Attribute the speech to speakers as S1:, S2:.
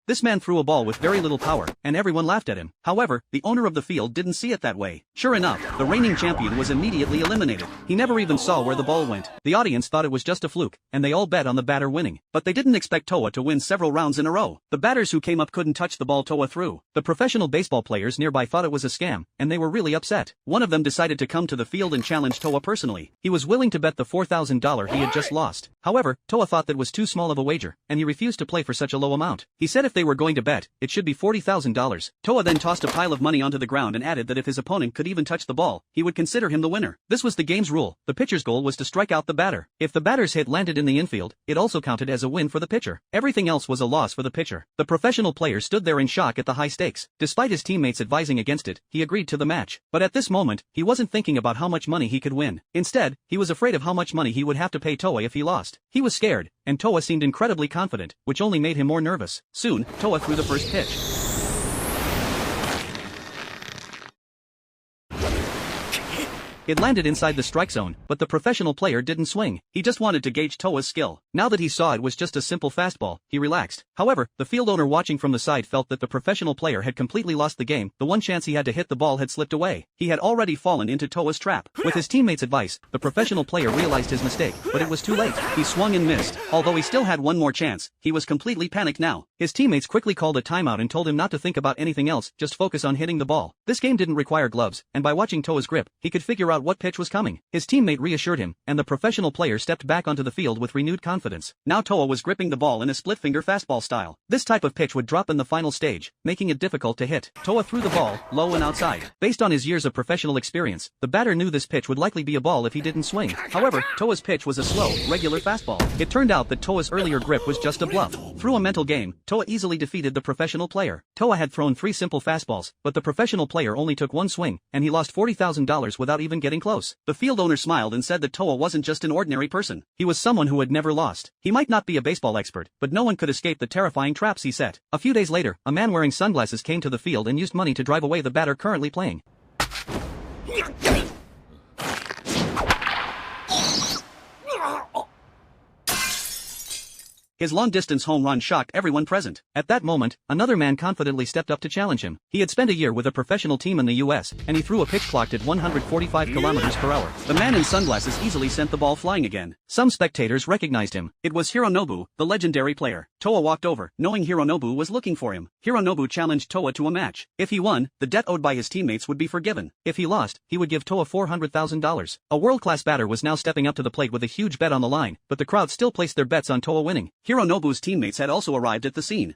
S1: This man threw a ball with very little power, and everyone laughed at him. However, the owner of the field didn't see it that way. Sure enough, the reigning champion was immediately eliminated. He never even saw where the ball went. The audience thought it was just a fluke, and they all bet on the batter winning. But they didn't expect Toa to win several rounds in a row. The batters who came up couldn't touch the ball Toa threw. The professional baseball players nearby thought it was a scam, and they were really upset. One of them decided to come to the field and challenge Toa personally. He was willing to bet the $4,000 he had just lost. However, Toa thought that was too small of a wager, and he refused to play for such a low amount. He said if they were going to bet, it should be $40,000. Toa then tossed a pile of money onto the ground and added that if his opponent could even touch the ball, he would consider him the winner. This was the game's rule. The pitcher's goal was to strike out the batter. If the batter's hit landed in the infield, it also counted as a win for the pitcher. Everything else was a loss for the pitcher. The professional player stood there in shock at the high stakes. Despite his teammates advising against it, he agreed to the match. But at this moment, he wasn't thinking about how much money he could win. Instead, he was afraid of how much money he would have to pay Toa if he lost. He was scared, and Toa seemed incredibly confident, which only made him more nervous. Soon, Toa threw the first pitch. It landed inside the strike zone, but the professional player didn't swing. He just wanted to gauge Toa's skill. Now that he saw it was just a simple fastball, he relaxed. However, the field owner watching from the side felt that the professional player had completely lost the game. The one chance he had to hit the ball had slipped away. He had already fallen into Toa's trap. With his teammates' advice, the professional player realized his mistake, but it was too late. He swung and missed. Although he still had one more chance, he was completely panicked now. His teammates quickly called a timeout and told him not to think about anything else, just focus on hitting the ball. This game didn't require gloves, and by watching Toa's grip, he could figure out what pitch was coming. His teammate reassured him, and the professional player stepped back onto the field with renewed confidence. Now Toa was gripping the ball in a split-finger fastball style. This type of pitch would drop in the final stage, making it difficult to hit. Toa threw the ball, low and outside. Based on his years of professional experience, the batter knew this pitch would likely be a ball if he didn't swing. However, Toa's pitch was a slow, regular fastball. It turned out that Toa's earlier grip was just a bluff. Through a mental game, Toa easily defeated the professional player. Toa had thrown 3 simple fastballs, but the professional player only took one swing, and he lost $40,000 without even getting close. The field owner smiled and said that Toa wasn't just an ordinary person. He was someone who had never lost. He might not be a baseball expert, but no one could escape the terrifying traps he set. A few days later, a man wearing sunglasses came to the field and used money to drive away the batter currently playing. His long-distance home run shocked everyone present. At that moment, another man confidently stepped up to challenge him. He had spent a year with a professional team in the US, and he threw a pitch clocked at 145 kilometers per hour. The man in sunglasses easily sent the ball flying again. Some spectators recognized him. It was Hironobu, the legendary player. Toa walked over, knowing Hironobu was looking for him. Hironobu challenged Toa to a match. If he won, the debt owed by his teammates would be forgiven. If he lost, he would give Toa $400,000. A world-class batter was now stepping up to the plate with a huge bet on the line, but the crowd still placed their bets on Toa winning. Hironobu's teammates had also arrived at the scene.